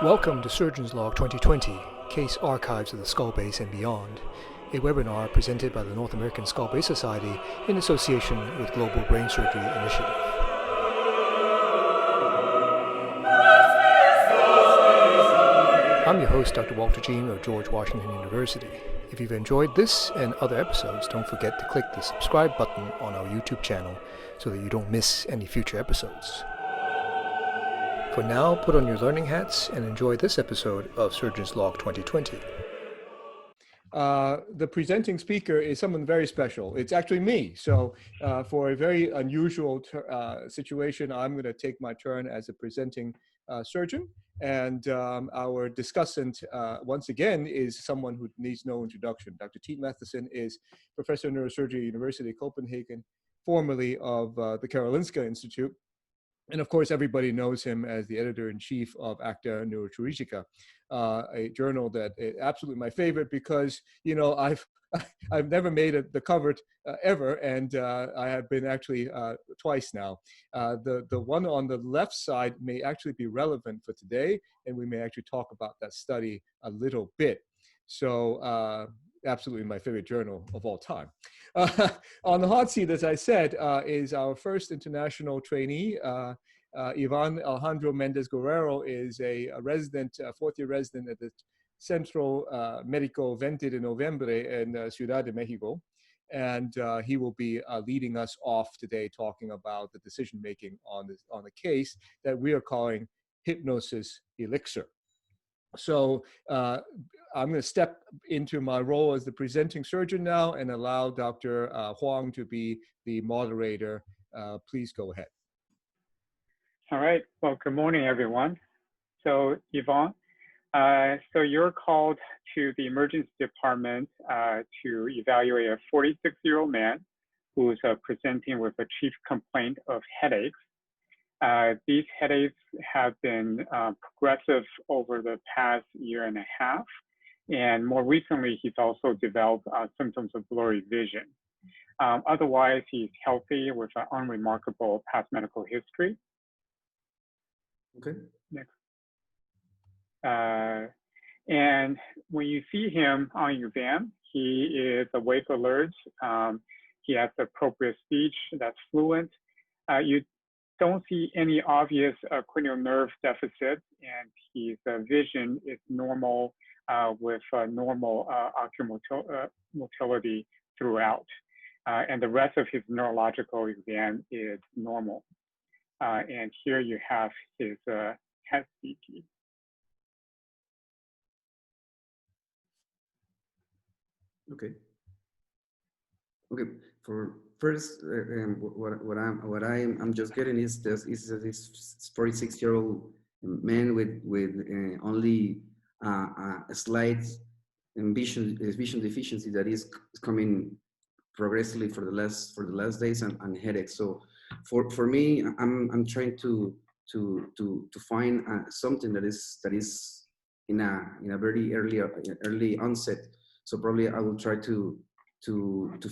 Welcome to Surgeon's Log 2020, Case Archives of the Skull Base and Beyond, a webinar presented by the North American Skull Base Society in association with Global Brain Surgery Initiative. I'm your host, Dr. Walter Jean of George Washington University. If you've enjoyed this and other episodes, don't forget to click the subscribe button on our YouTube channel so that you don't miss any future episodes. For now, put on your learning hats and enjoy this episode of Surgeon's Log 2020. The presenting speaker is someone very special. It's actually me. So for a very unusual situation, I'm going to take my turn as a presenting surgeon. And our discussant, once again, is someone who needs no introduction. Dr. Tiit Mathiesen is professor of neurosurgery at University of Copenhagen, formerly of the Karolinska Institute. And of course, everybody knows him as the editor-in-chief of Acta Neurochirurgica, a journal that is absolutely my favorite because, you know, I've never made the cover ever, and I have been actually twice now. The one on the left side may actually be relevant for today, and we may actually talk about that study a little bit. So absolutely my favorite journal of all time. On the hot seat, as I said, is our first international trainee. Ivan Alejandro Mendez Guerrero is a resident, fourth-year resident at the Centro Médico 20 de Noviembre in Ciudad de Mexico. And he will be leading us off today talking about the decision-making on the case that we are calling Hypnosis Elixir. So I'm going to step into my role as the presenting surgeon now and allow Dr. Huang to be the moderator. Please go ahead. All right. Well, good morning, everyone. So, Yvonne, so you're called to the emergency department to evaluate a 46-year-old man who is presenting with a chief complaint of headaches. These headaches have been progressive over the past year and a half. And more recently, he's also developed symptoms of blurry vision. Otherwise, he's healthy with an unremarkable past medical history. Okay. Next. And when you see him on exam, he is awake alert. He has appropriate speech that's fluent. You don't see any obvious cranial nerve deficit, and his vision is normal with normal ocular motility throughout. And the rest of his neurological exam is normal. And here you have his head CT. Okay. Okay. For first, what I'm just getting is this 46-year-old man with only a slight vision deficiency that is coming progressively for the last days and headaches. So for me, I'm trying to find something that is in a very early onset. So probably I will try to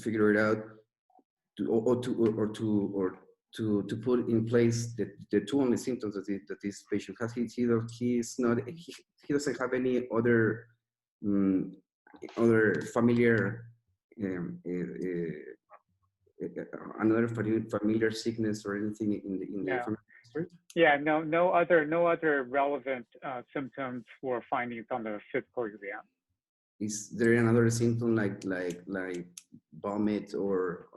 figure it out, to put in place the two only symptoms that this patient has. He doesn't have any other familiar another familiar sickness or anything in the family history? Yeah, no other relevant symptoms or findings on the physical exam. Is there another symptom like vomit or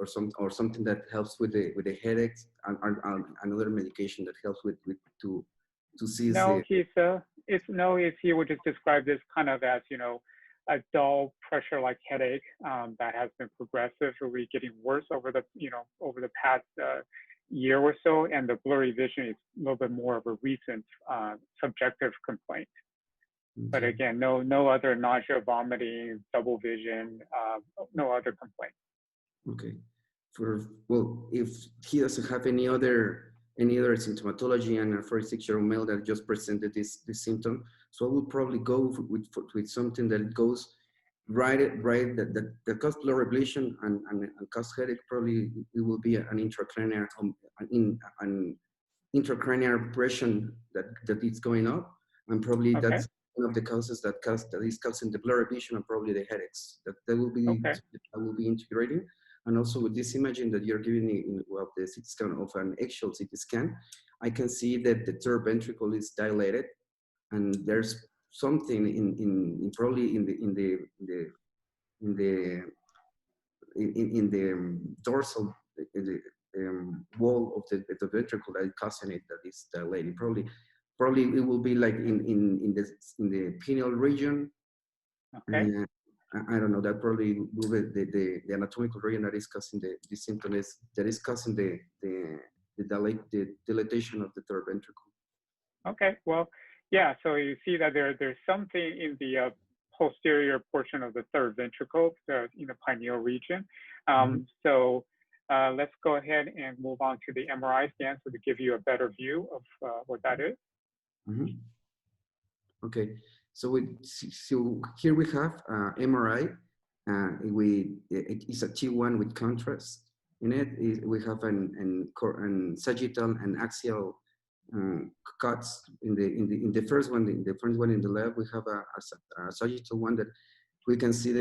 something that helps with the headaches, and another medication that helps with to see? No, he would just describe this kind of as, you know, a dull pressure-like headache that has been progressively getting worse over the past year or so, and the blurry vision is a little bit more of a recent subjective complaint. Okay. But again, no other nausea, vomiting, double vision, no other complaint. Okay. Well, if he doesn't have any other symptomatology, and a 46-year-old male that just presented this symptom, so I will probably go with something that goes right that cause blurry ablation and cause headache. Probably it will be an intracranial intracranial pressure that is going up, and probably Okay. that's one of the causes that is causing the blurry vision and probably the headaches. That will be Okay. I will be integrating, and also with this imaging that you're giving me of the CT scan of an actual CT scan, I can see that the third ventricle is dilated, and there's something in probably in the dorsal wall of the ventricle that is causing it, that is dilated. Probably it will be like in the pineal region. Okay. I don't know. That probably will be the anatomical region that is causing the symptoms, that is causing the dilatation of the third ventricle. Okay. Well, yeah. So you see that there's something in the posterior portion of the third ventricle, in the pineal region. So let's go ahead and move on to the MRI scan so to give you a better view of what that is. Okay. So here we have MRI. It is a T1 with contrast. In it, we have an sagittal and axial cuts. In the first one, in the left, we have a sagittal one that we can see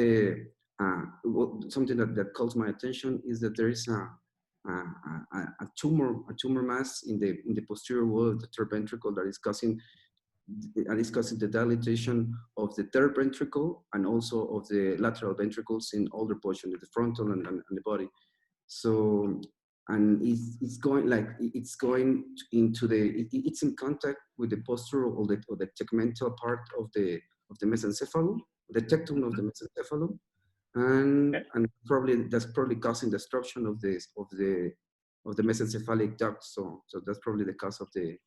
something that calls my attention is that there is a tumor mass in the posterior wall of the third ventricle that is causing the dilatation of the third ventricle and also of the lateral ventricles in older portion, the frontal and the body. So, and it's going into it's in contact with the postural or the tegmental part of the mesencephalum, the tectum of the mesencephalum, and probably that's probably causing destruction of the mesencephalic duct. So that's probably the cause of the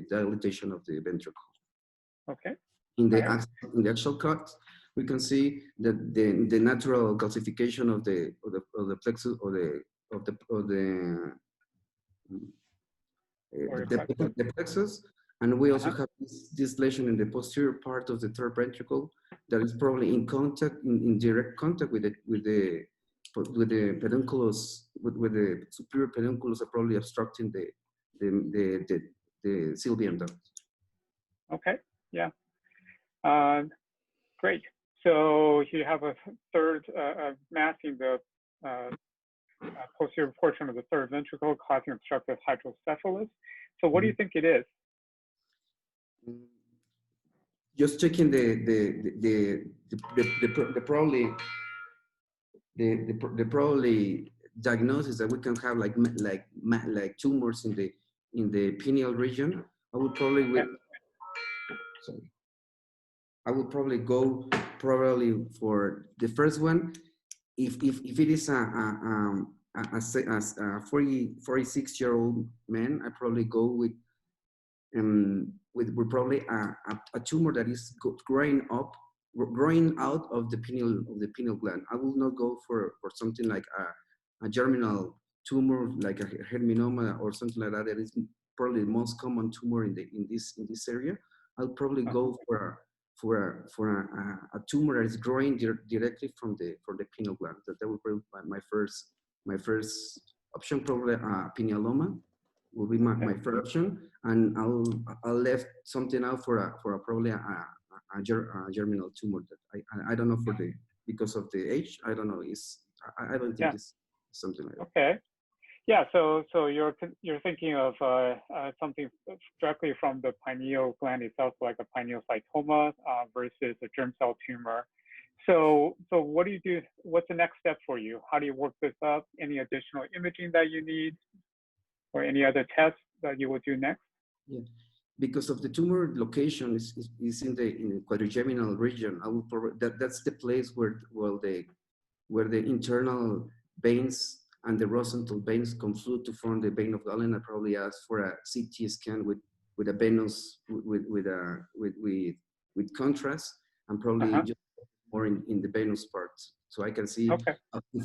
dilatation of the ventricle. Okay. In the axial cut, we can see that the natural calcification of the plexus the plexus, and we also have this lesion in the posterior part of the third ventricle that is probably in direct contact with the pedunculus, with the superior pedunculus, are probably obstructing the sylvian duct. Okay. Yeah. Great. So you have a third mass in the posterior portion of the third ventricle causing obstructive hydrocephalus. So what do you think it is? Just checking the probably diagnosis that we can have like tumors in the pineal region. I would probably go for the first one. If it is a 46-year-old man, I probably go with probably a tumor that is growing out of the pineal gland. I will not go for something like a germinal tumor, like a Germinoma or something like that. That is probably the most common tumor in this area. I'll probably go for a tumor that is growing directly from the pineal gland. That would be my first option. Probably pinealoma will be my first option, and I'll left something out for probably a germinal tumor that I don't know because of the age. I don't know. I don't think it's something like that. Okay. Yeah, so you're thinking of something directly from the pineal gland itself, like a pineocytoma versus a germ cell tumor. So what do you do? What's the next step for you? How do you work this up? Any additional imaging that you need, or any other tests that you will do next? Yeah, because of the tumor location is in the quadrigeminal region. I will that's the place where the internal veins and the Rosenthal veins conflude to form the vein of Galen. I probably ask for a CT scan with a venous with contrast, and probably just more in the venous part, so I can see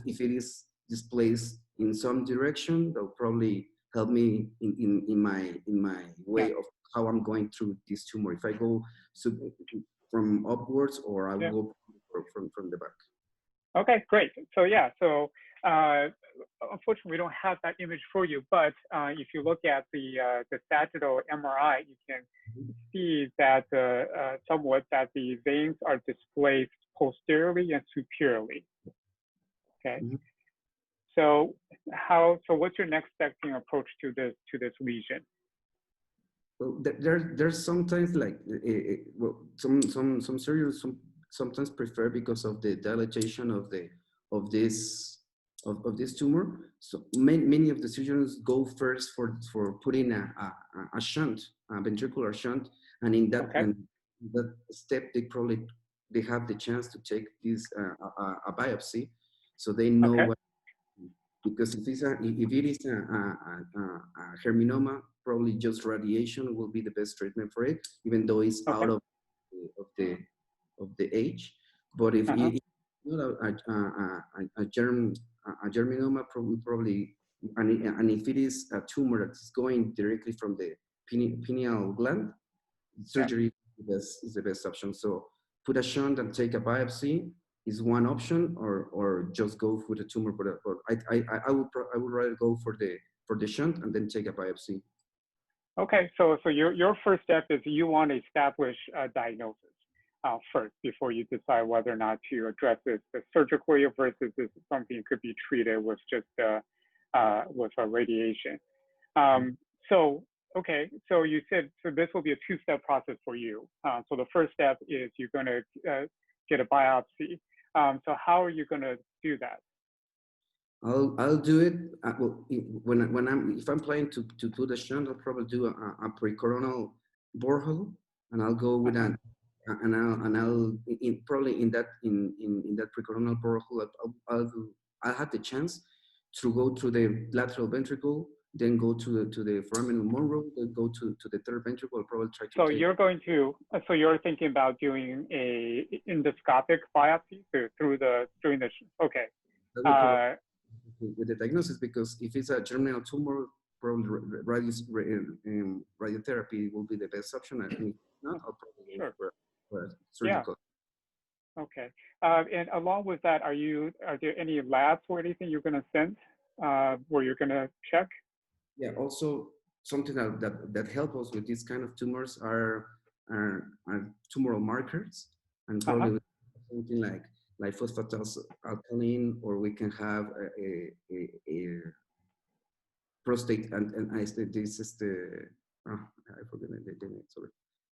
if it is displaced in some direction. That'll probably help me in my way of how I'm going through this tumor. If I go from upwards, or I will go from the back. Okay, great. So yeah, so unfortunately we don't have that image for you, but if you look at the sagittal MRI, you can see that somewhat that the veins are displaced posteriorly and superiorly. Okay. Mm-hmm. So what's your next stepping approach to this lesion? Well, there's sometimes like well, some surgeons sometimes prefer because of the dilatation of this tumor. So many of the surgeons go first for putting a shunt, a ventricular shunt, and in that Okay. that step they have the chance to take this a biopsy, so they know Okay. what. Because if it is a Germinoma, probably just radiation will be the best treatment for it, even though it's Okay. out of the age. But if it's not a Germinoma, probably and if it is a tumor that's going directly from the pineal gland, surgery is the best option. So put a shunt and take a biopsy is one option, or just go for the tumor. But I would rather go for the shunt and then take a biopsy. Okay, so your first step is you want to establish a diagnosis first before you decide whether or not to address this surgically versus this is something that could be treated with just with a radiation. So okay, so you said this will be a two-step process for you. So the first step is you're going to get a biopsy. So how are you going to do that? I'll do it well, if I'm planning to do the shunt, I'll probably do a precoronal borehole, and I'll go with that, and I'll probably in that precoronal borehole, I'll have the chance to go to the lateral ventricle, then go to the foramen Monroe, then go to the third ventricle. I'll probably try to. So you're going to, so you're thinking about doing a endoscopic biopsy during the, okay. With the diagnosis, because if it's a germinal tumor, probably radiotherapy will be the best option. I think not, I'll probably go for surgical. Yeah. Okay. And along with that, are there any labs or anything you're going to send where you're going to check? Yeah. Also, something that helps us with these kind of tumors are tumoral markers, and probably something like phosphatidylcholine, or we can have a prostate, and this is the I forget the name, sorry,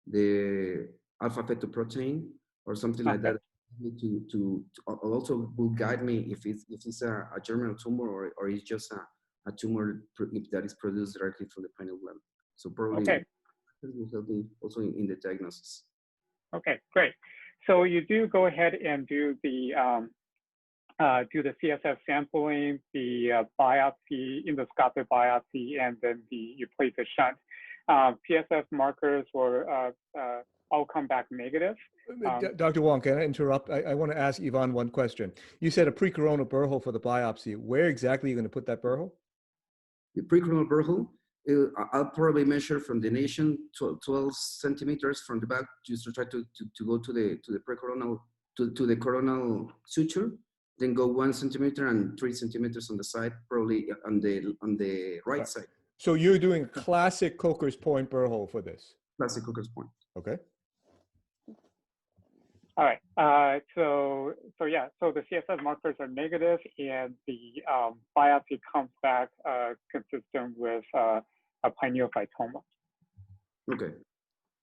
the alpha fetoprotein or something like that, to also will guide me if it's a germinal tumor, or it's just a tumor that is produced directly from the pineal gland. So probably will help me also in the diagnosis. Okay, great. So you do go ahead and do the CSF sampling, the biopsy, endoscopic biopsy, and then you place a shunt. PSF markers were all come back negative. Dr. Wong, can I interrupt? I want to ask Yvonne one question. You said a precoronal burr for the biopsy. Where exactly are you going to put that burr? The precoronal burr, I'll probably measure from the nation 12 centimeters from the back, just to try to go to the precoronal to the coronal suture, then go 1 centimeter and 3 centimeters on the side, probably on the right side. So you're doing a classic Coker's point burr hole for this? Classic Coker's point. Okay. All right. So yeah. So the CSF markers are negative, and the biopsy comes back consistent with a pineocytoma. Okay.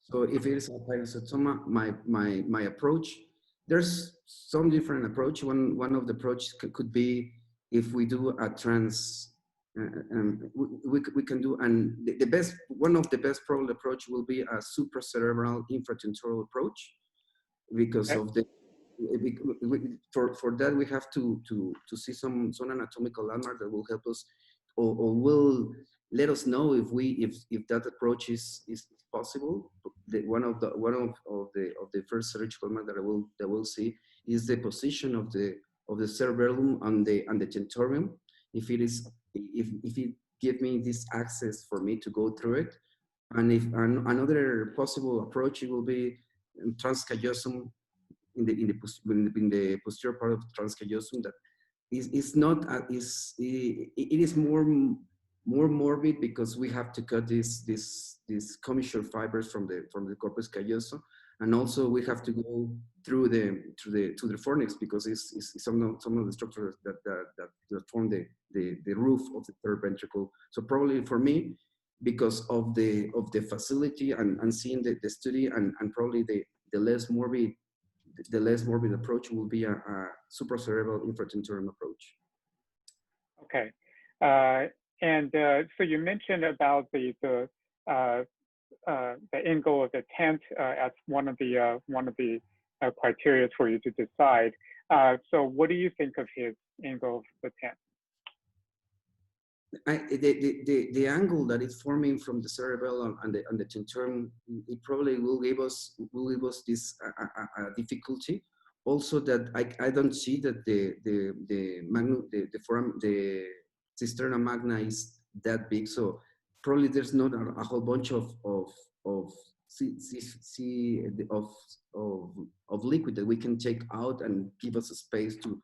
So if it is a pineocytoma, my approach, there's some different approach. One of the approaches could be if we do a we can do, and the best, one of the best probable approach will be a supracerebellar infratentorial approach, because of the for that we have to see some anatomical landmark that will help us, or will let us know if that approach is possible. One of the first surgical mark that we'll see is the position of the cerebellum and the tentorium. If it give me this access for me to go through it, and if another possible approach, it will be transcallosum in the posterior part of the transcallosum that is not it is more morbid because we have to cut these commissure fibers from the corpus callosum, and also we have to go through the fornix because it's some of the structures that form the roof of the third ventricle. So probably for me, because of the facility and seeing the study and probably the less morbid approach will be a supracerebral infratentorial approach. Okay, so you mentioned about the angle of the tent as one of the criteria for you to decide. So what do you think of his angle of the tent? The angle that is forming from the cerebellum and the tentorium, it probably will give us this difficulty. Also, that I don't see that the cisterna magna is that big, so probably there's not a whole bunch of liquid that we can take out and give us a space to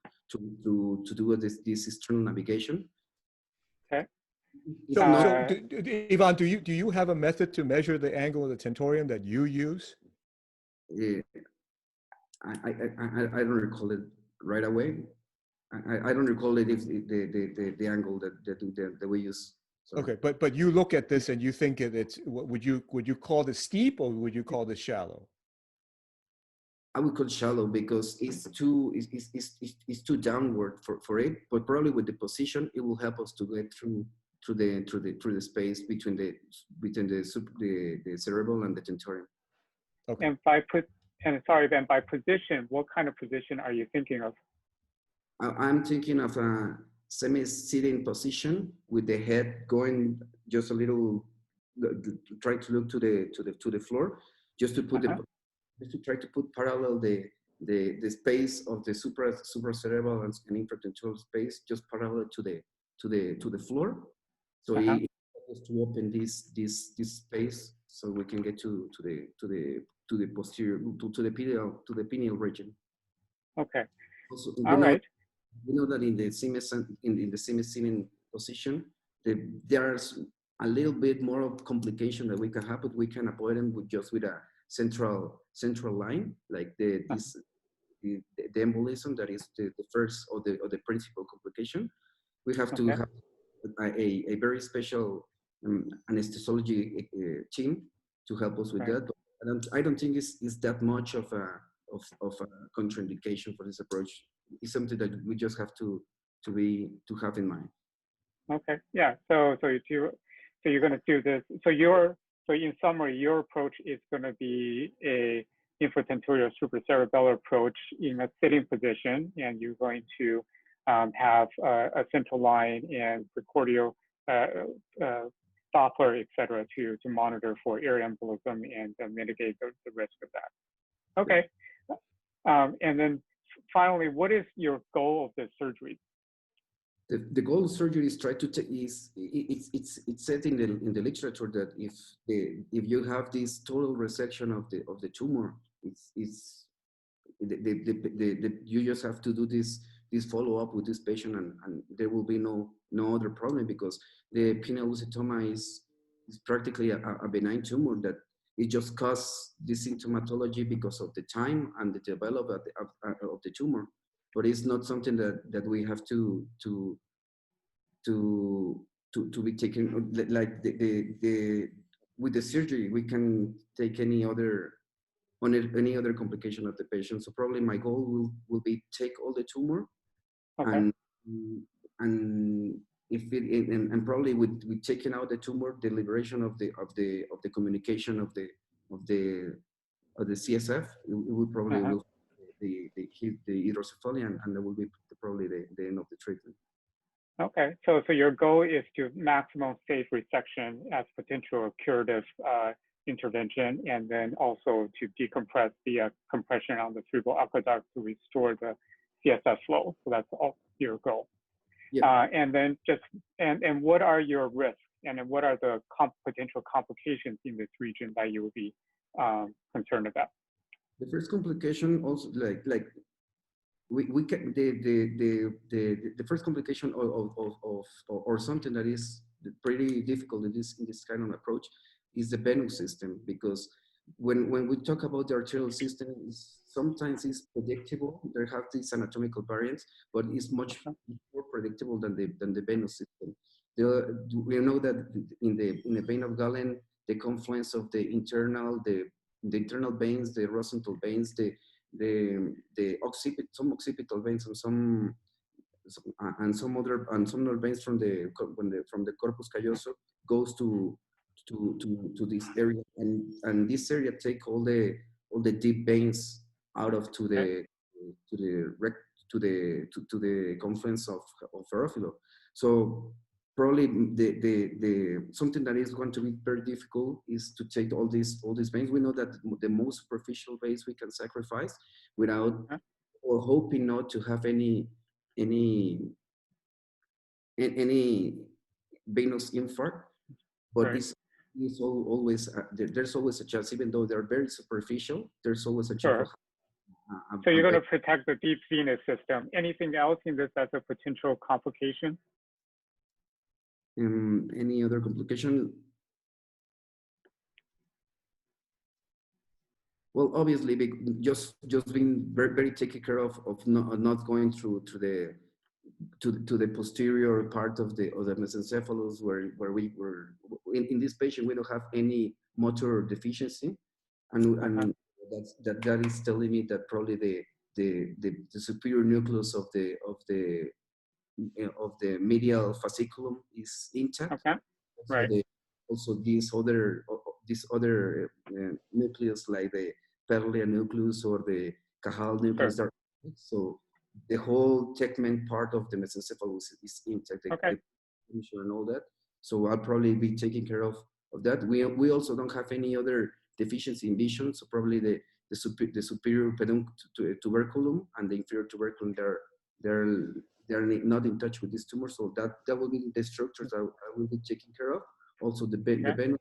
do this external navigation. Okay. So, Ivan, do you have a method to measure the angle of the tentorium that you use? I don't recall it right away. I don't recall it if the angle that we use. Sorry. Okay, but you look at this and you think it's would you call this steep or would you call this shallow? I would call it shallow because it's too downward for it. But probably with the position, it will help us to get through the space between the cerebral and the tentorium. Okay. And sorry, Ben, by position, what kind of position are you thinking of? I'm thinking of a semi-sitting position with the head going just a little, try to look to the floor, just to put just to try to put parallel the space of the supracerebral and infratentorial space just parallel to the floor. So it allows us to open this space so we can get to the posterior to the pineal region. Okay. Also, all right. We know that in the semi-sitting position, there's a little bit more of complication that we can have, but we can avoid them with a central line, like the embolism that is the first or the principal complication. We have to have a very special anesthesiology team to help us with that. But I don't think it's that much of a contraindication for this approach. It's something that we just have to have in mind. Okay. Yeah. So you're going to do this. So in summary, your approach is going to be a infratentorial supracerebellar approach in a sitting position, and you're going to have a central line and precordial Doppler, et cetera, to monitor for air embolism and mitigate the risk of that. Okay. And then finally, what is your goal of this surgery? The goal of surgery is try to it's said in the literature that if you have this total resection of the tumor, you just have to do this follow up with this patient and there will be no other problem because the pineal lucitoma is practically a benign tumor that it just causes this symptomatology because of the time and the development of the tumor. But it's not something that we have to be taken like with the surgery. We can take any other complication of the patient. So probably my goal will be take all the tumor, and if it and probably with taking out the tumor, the liberation of the communication of the CSF, it will probably will hit the hydrocephaly, and that will be probably the end of the treatment. Okay, so your goal is to maximum safe resection as potential curative intervention, and then also to decompress the compression on the cerebral aqueduct to restore the CSF flow. So that's all your goal. Yeah. And then and what are your risks, and then what are the potential complications in this region that you will be concerned about? The first complication also we can the first complication or something that is pretty difficult in this kind of approach is the venous system, because when we talk about the arterial system, sometimes it's predictable. There have these anatomical variants, but it's much more predictable than the venous system. We know that in the vein of Galen, the confluence of the internal veins, the Rosenthal veins, the occipital, some occipital veins and some other veins from the corpus calloso goes to this area, and this area take all the deep veins out of to the confluence of Ferrofilo. So probably the something that is going to be very difficult is to take all these veins. We know that the most superficial veins we can sacrifice without or hoping not to have any venous infarct, but Right. this is always there's always a chance, even though they're very superficial. There's always a chance. Sure. So you're going to protect the deep venous system. Anything else in this as a potential complication? Any other complication? Well, obviously, just being very taken care of not going through to the posterior part of the mesencephalus, where we were in this patient we don't have any motor deficiency, and that is telling me that probably the superior nucleus of the medial fasciculum is intact. Okay. Right. Also these other nucleus, like the Perlia nucleus or the Cajal nucleus, Sure. so the whole tegment part of the mesencephalus is intact, Okay. and all that. So I'll probably be taking care of that. We also don't have any other deficiency in vision, so probably the superior tuberculum and the inferior tuberculum, they're not in touch with this tumor, so that will be the structures I will be taking care of. Also the venous.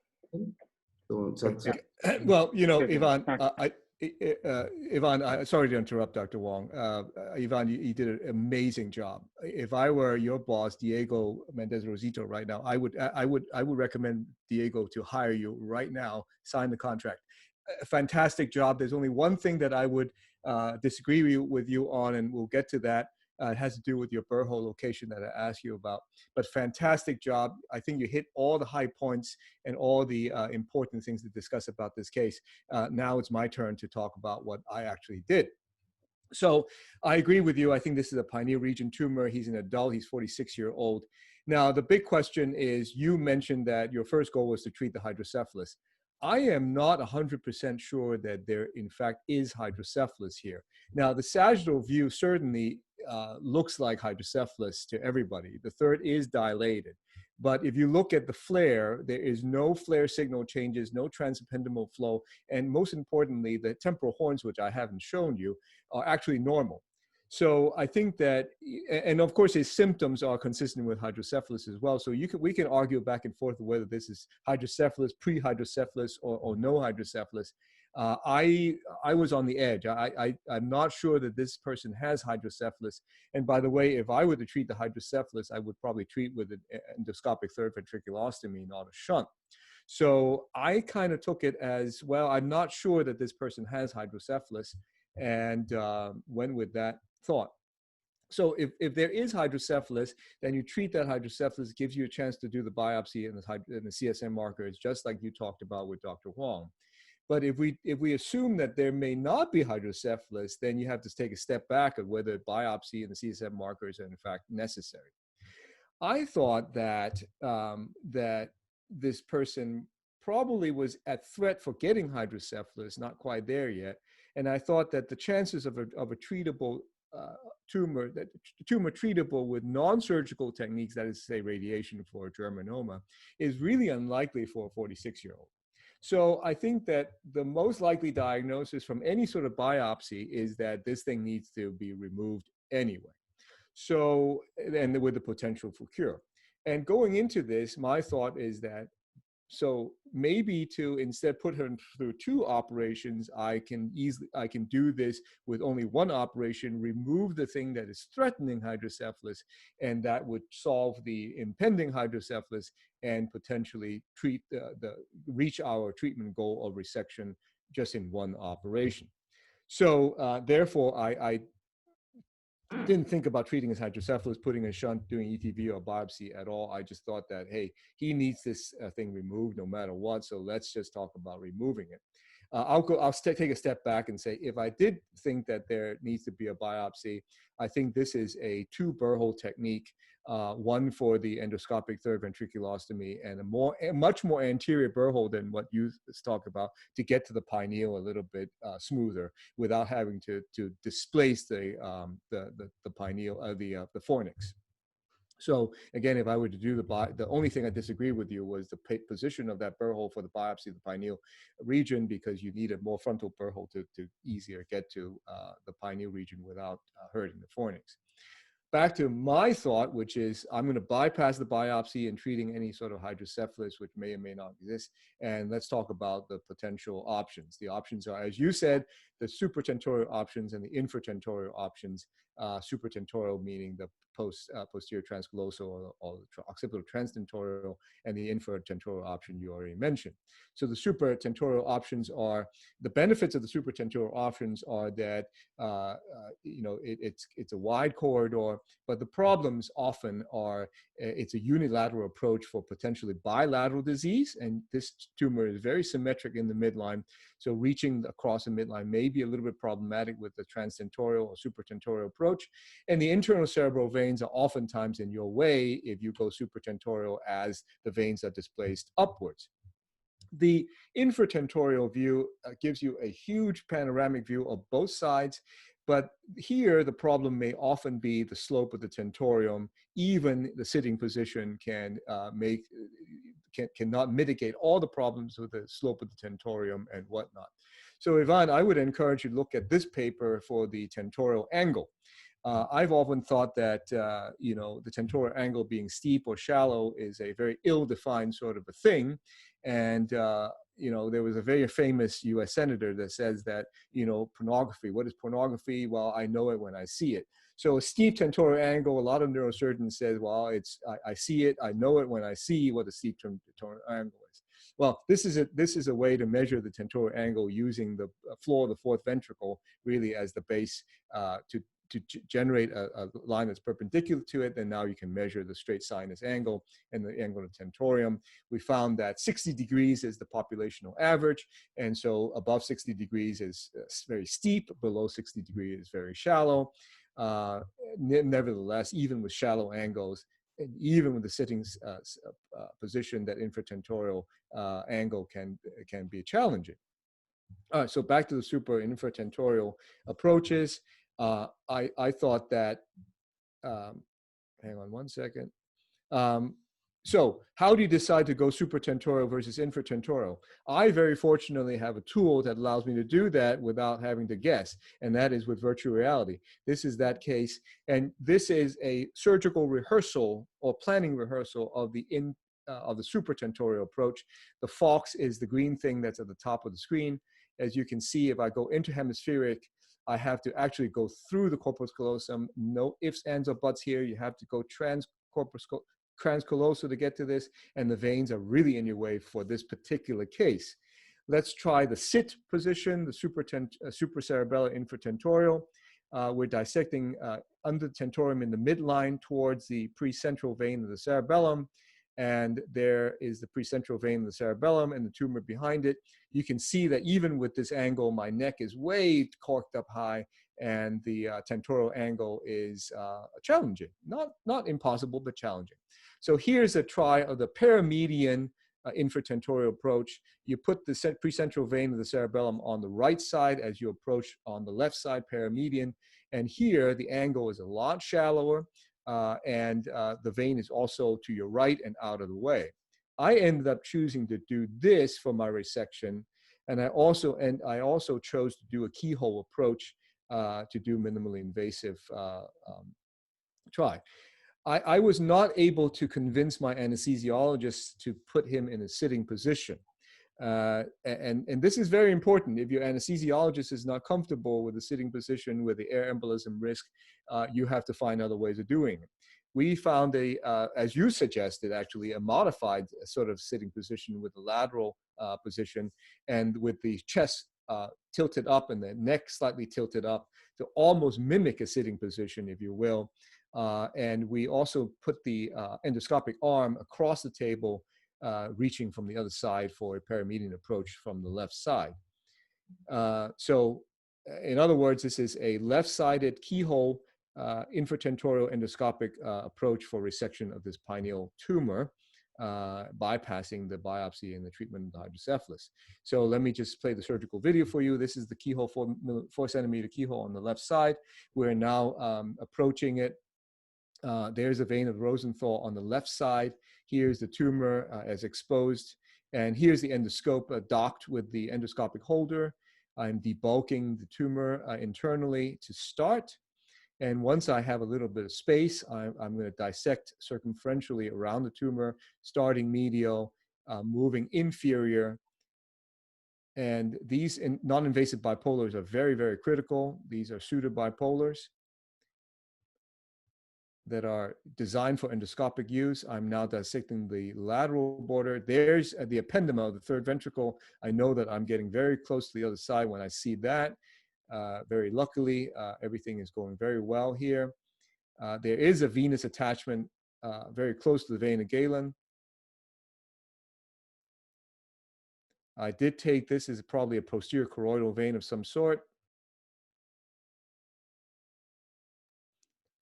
Well, you know, Ivan, Ivan, sorry to interrupt, Dr. Wong. Ivan, you did an amazing job. If I were your boss, Diego Mendez Rosito, right now, I would recommend Diego to hire you right now. Sign the contract. A fantastic job. There's only one thing that I would disagree with you on, and we'll get to that. It has to do with your burr-hole location that I asked you about. But fantastic job. I think you hit all the high points and all the important things to discuss about this case. Now it's my turn to talk about what I actually did. So I agree with you. I think this is a pineal region tumor. He's an adult. He's 46-year-old. Now, the big question is, you mentioned that your first goal was to treat the hydrocephalus. I am not 100% sure that there, in fact, is hydrocephalus here. Now, the sagittal view certainly looks like hydrocephalus to everybody. The third is dilated. But if you look at the flare, there is no flare signal changes, no transependymal flow, and most importantly, the temporal horns, which I haven't shown you, are actually normal. So I think that, and of course his symptoms are consistent with hydrocephalus as well. So we can argue back and forth whether this is hydrocephalus, pre-hydrocephalus, or no hydrocephalus. I was on the edge. I'm not sure that this person has hydrocephalus. And by the way, if I were to treat the hydrocephalus, I would probably treat with an endoscopic third ventriculostomy, not a shunt. So I kind of took it as, well, I'm not sure that this person has hydrocephalus, and went with that thought. So if there is hydrocephalus, then you treat that hydrocephalus, gives you a chance to do the biopsy and the CSM markers, just like you talked about with Dr. Huang. But if we assume that there may not be hydrocephalus, then you have to take a step back of whether biopsy and the CSM markers are in fact necessary. I thought that that this person probably was at threat for getting hydrocephalus, not quite there yet. And I thought that the chances of a treatable tumor treatable with non-surgical techniques, that is to say radiation for germinoma, is really unlikely for a 46-year-old. So I think that the most likely diagnosis from any sort of biopsy is that this thing needs to be removed anyway. So, and with the potential for cure. And going into this, my thought is that So maybe to instead put her through 2 operations, I can do this with only 1 operation, remove the thing that is threatening hydrocephalus, and that would solve the impending hydrocephalus and potentially reach our treatment goal of resection just in 1 operation. So therefore, I didn't think about treating his hydrocephalus, putting a shunt, doing ETV or biopsy at all. I just thought that, hey, he needs this thing removed no matter what, so let's just talk about removing it. I'll take a step back and say, if I did think that there needs to be a biopsy, I think this is a 2 burr hole technique, one for the endoscopic third ventriculostomy and a much more anterior burr hole than what you talk about, to get to the pineal a little bit smoother without having to displace the pineal, the fornix. So again, if I were to do the only thing I disagree with you was the position of that burr hole for the biopsy of the pineal region, because you need a more frontal burr hole to easier get to the pineal region without hurting the fornix. Back to my thought, which is I'm going to bypass the biopsy and treating any sort of hydrocephalus, which may or may not exist. And let's talk about the potential options. The options are, as you said, the supratentorial options and the infratentorial options. Supratentorial meaning the posterior transcallosal or the occipital transtentorial, and the infratentorial option you already mentioned. So the supratentorial options are, the benefits of the supratentorial options are that it's a wide corridor, but the problems often are it's a unilateral approach for potentially bilateral disease, and this tumor is very symmetric in the midline, so reaching across the midline may be a little bit problematic with the transtentorial or supratentorial approach, and the internal cerebral veins are oftentimes in your way if you go supratentorial, as the veins are displaced upwards. The infratentorial view gives you a huge panoramic view of both sides, but here the problem may often be the slope of the tentorium. Even the sitting position cannot mitigate all the problems with the slope of the tentorium and whatnot. So Yvonne, I would encourage you to look at this paper for the tentorial angle. I've often thought that the tentorial angle being steep or shallow is a very ill-defined sort of a thing, and there was a very famous U.S. senator that says that pornography. What is pornography? Well, I know it when I see it. So a steep tentorial angle, a lot of neurosurgeons said, well, I see it. I know it when I see what a steep tentorial angle is. Well, this is a way to measure the tentorial angle using the floor of the fourth ventricle really as the base to generate a line that's perpendicular to it. Then now you can measure the straight sinus angle and the angle of tentorium. We found that 60 degrees is the populational average. And so above 60 degrees is very steep, below 60 degrees is very shallow. Nevertheless, even with shallow angles, and even with the sitting position, that infratentorial angle can be challenging. All right, so back to the super infratentorial approaches. I thought that, hang on one second. So how do you decide to go supratentorial versus infratentorial? I very fortunately have a tool that allows me to do that without having to guess, and that is with virtual reality. This is that case, and this is a surgical rehearsal or planning rehearsal of the supratentorial approach. The Fox is the green thing that's at the top of the screen. As you can see, if I go interhemispheric, I have to actually go through the corpus callosum. No ifs, ands, or buts here. You have to go transcallosal to get to this, and the veins are really in your way for this particular case. Let's try the sit position, the supracerebellar infratentorial. We're dissecting under the tentorium in the midline towards the precentral vein of the cerebellum. And there is the precentral vein of the cerebellum and the tumor behind it. You can see that even with this angle, my neck is way corked up high, and the tentorial angle is challenging. Not impossible, but challenging. So here's a try of the paramedian infratentorial approach. You put the precentral vein of the cerebellum on the right side as you approach on the left side, paramedian. And here, the angle is a lot shallower. And the vein is also to your right and out of the way. I ended up choosing to do this for my resection, and I also chose to do a keyhole approach to do minimally invasive try. I was not able to convince my anesthesiologist to put him in a sitting position. And this is very important. If your anesthesiologist is not comfortable with the sitting position with the air embolism risk, you have to find other ways of doing it. We found as you suggested, actually, a modified sort of sitting position with the lateral position and with the chest tilted up and the neck slightly tilted up to almost mimic a sitting position, if you will. And we also put the endoscopic arm across the table, reaching from the other side for a paramedian approach from the left side. So in other words, this is a left-sided keyhole infratentorial endoscopic approach for resection of this pineal tumor, bypassing the biopsy and the treatment of the hydrocephalus. So let me just play the surgical video for you. This is the keyhole, 4 centimeter keyhole on the left side. We're now approaching it. There's a vein of Rosenthal on the left side. Here's the tumor as exposed. And here's the endoscope docked with the endoscopic holder. I'm debulking the tumor internally to start. And once I have a little bit of space, I'm going to dissect circumferentially around the tumor, starting medial, moving inferior. And these non-invasive bipolars are very, very critical. These are pseudobipolars that are designed for endoscopic use. I'm now dissecting the lateral border. There's the ependymoma, the third ventricle. I know that I'm getting very close to the other side when I see that. Very luckily, everything is going very well here. There is a venous attachment very close to the vein of galen. I did take this as probably a posterior choroidal vein of some sort.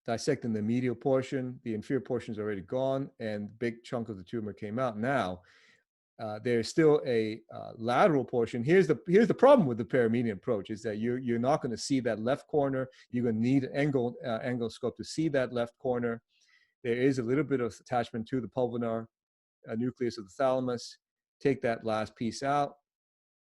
Dissecting the medial portion, the inferior portion is already gone, and big chunk of the tumor came out. Now, there's still a lateral portion. Here's the problem with the paramedian approach is that you're not going to see that left corner. You're going to need an anguloscope to see that left corner. There is a little bit of attachment to the pulvinar nucleus of the thalamus. Take that last piece out,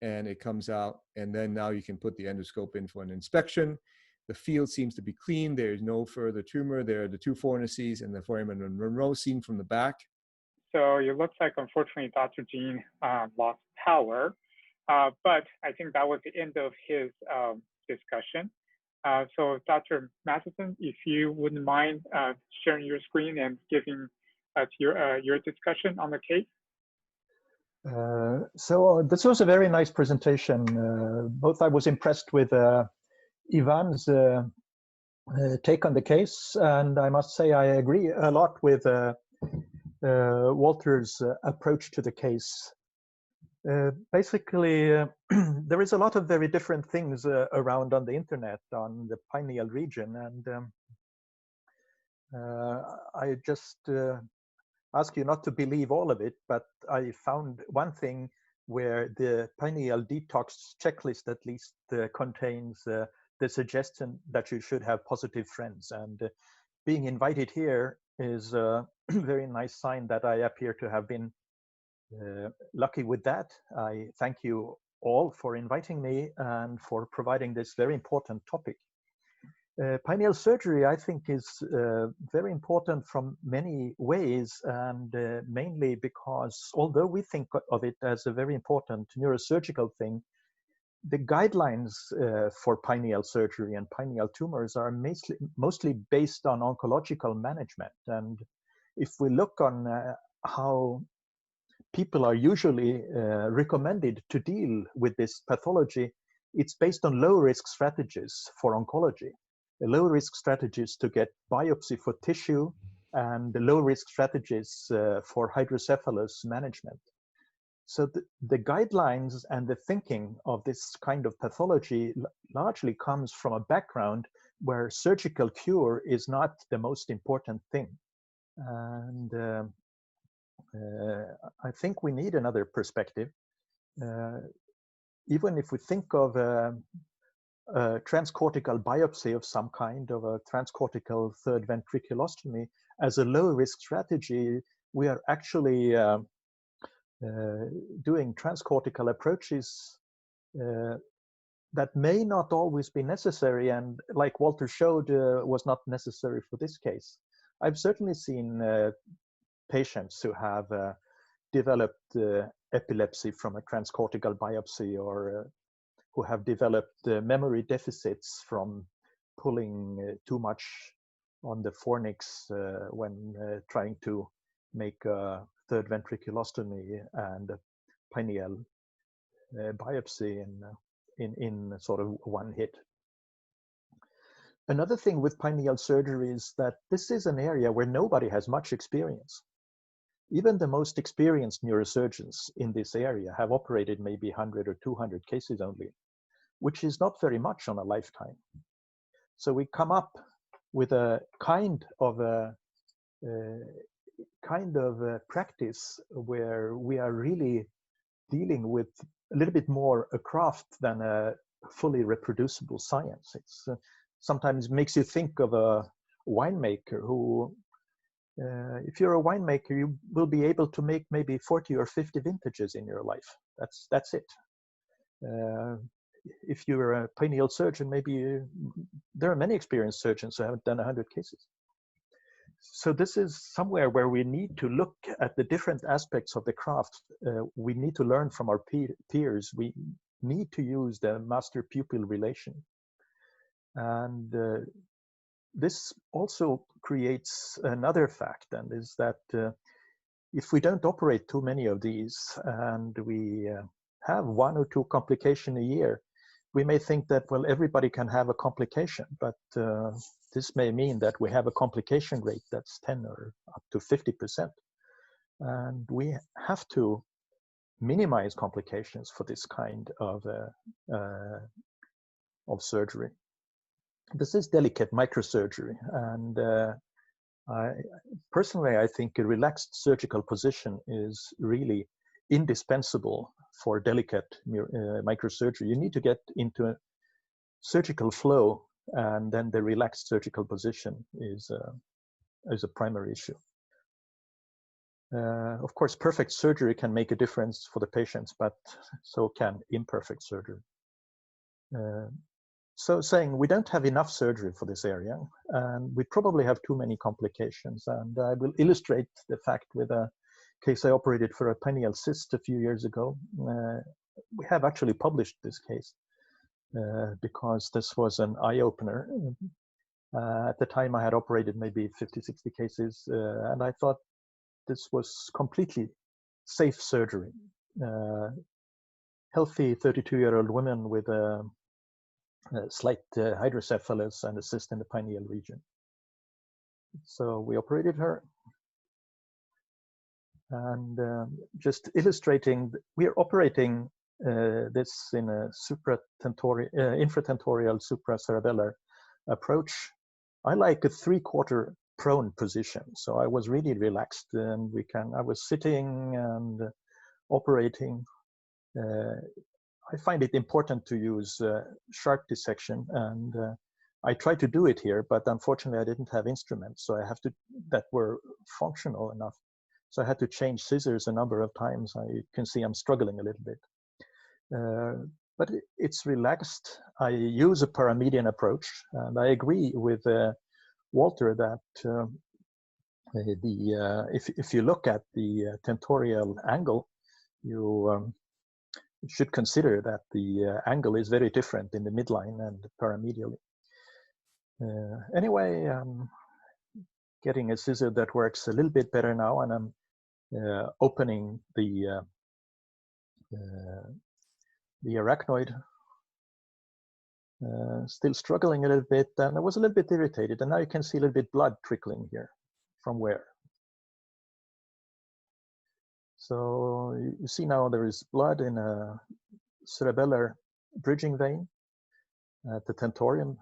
and it comes out. And then now you can put the endoscope in for an inspection. The field seems to be clean. There is no further tumor. There are the two fornices and the foramen Monroe seen from the back. So it looks like, unfortunately, Dr. Jean lost power, but I think that was the end of his discussion. So Dr. Mathiesen, if you wouldn't mind sharing your screen and giving us your discussion on the case. So this was a very nice presentation. Both I was impressed with Ivan's take on the case, and I must say I agree a lot with Walter's approach to the case. Basically, there is a lot of very different things around on the internet on the pineal region, and I just ask you not to believe all of it, but I found one thing where the pineal detox checklist at least contains the suggestion that you should have positive friends, and being invited here is a very nice sign that I appear to have been lucky with that. I thank you all for inviting me and for providing this very important topic. Pineal surgery, I think, is very important from many ways, and mainly because although we think of it as a very important neurosurgical thing, the guidelines for pineal surgery and pineal tumors are mostly based on oncological management. And if we look on how people are usually recommended to deal with this pathology, it's based on low-risk strategies for oncology. The low-risk strategies to get biopsy for tissue and the low-risk strategies for hydrocephalus management. So the guidelines and the thinking of this kind of pathology largely comes from a background where surgical cure is not the most important thing. And I think we need another perspective. Even if we think of a transcortical biopsy of some kind, of a transcortical third ventriculostomy as a low-risk strategy, we are actually doing transcortical approaches that may not always be necessary, and like Walter showed, was not necessary for this case. I've certainly seen patients who have developed epilepsy from a transcortical biopsy, or who have developed memory deficits from pulling too much on the fornix when trying to make a third ventriculostomy and a pineal biopsy in sort of one hit. Another thing with pineal surgery is that this is an area where nobody has much experience. Even the most experienced neurosurgeons in this area have operated maybe 100 or 200 cases only, which is not very much on a lifetime. So we come up with a kind of a practice where we are really dealing with a little bit more a craft than a fully reproducible science. It's sometimes makes you think of a winemaker who, if you're a winemaker, you will be able to make maybe 40 or 50 vintages in your life. That's it. If you're a pineal surgeon, maybe there are many experienced surgeons who haven't done 100 cases. So this is somewhere where we need to look at the different aspects of the craft. We need to learn from our peers. We need to use the master-pupil relation. And this also creates another fact, and is that if we don't operate too many of these, and we have 1 or 2 complications a year, we may think that, well, everybody can have a complication, but this may mean that we have a complication rate that's 10 or up to 50%. And we have to minimize complications for this kind of surgery. This is delicate microsurgery, and personally, I think a relaxed surgical position is really indispensable for delicate microsurgery. You need to get into a surgical flow, and then the relaxed surgical position is a primary issue. Of course, perfect surgery can make a difference for the patients, but so can imperfect surgery. So saying we don't have enough surgery for this area, and we probably have too many complications. And I will illustrate the fact with a case I operated for a pineal cyst a few years ago. We have actually published this case because this was an eye-opener. At the time, I had operated maybe 50, 60 cases, and I thought this was completely safe surgery. Healthy 32-year-old woman with a slight hydrocephalus and a cyst in the pineal region. So we operated her. And just illustrating, we are operating this in a infratentorial supracerebellar approach. I like a 3/4 prone position. So I was really relaxed, and I was sitting and operating. I find it important to use sharp dissection, and I tried to do it here, but unfortunately I didn't have instruments, so that were functional enough. So I had to change scissors a number of times. You can see I'm struggling a little bit. But it's relaxed. I use a paramedian approach, and I agree with Walter that if you look at the tentorial angle, you should consider that the angle is very different in the midline and paramedially. Anyway, I'm getting a scissor that works a little bit better now, and I'm opening the arachnoid. Still struggling a little bit, and I was a little bit irritated, and now you can see a little bit blood trickling here. From where? So you see now there is blood in a cerebellar bridging vein at the tentorium.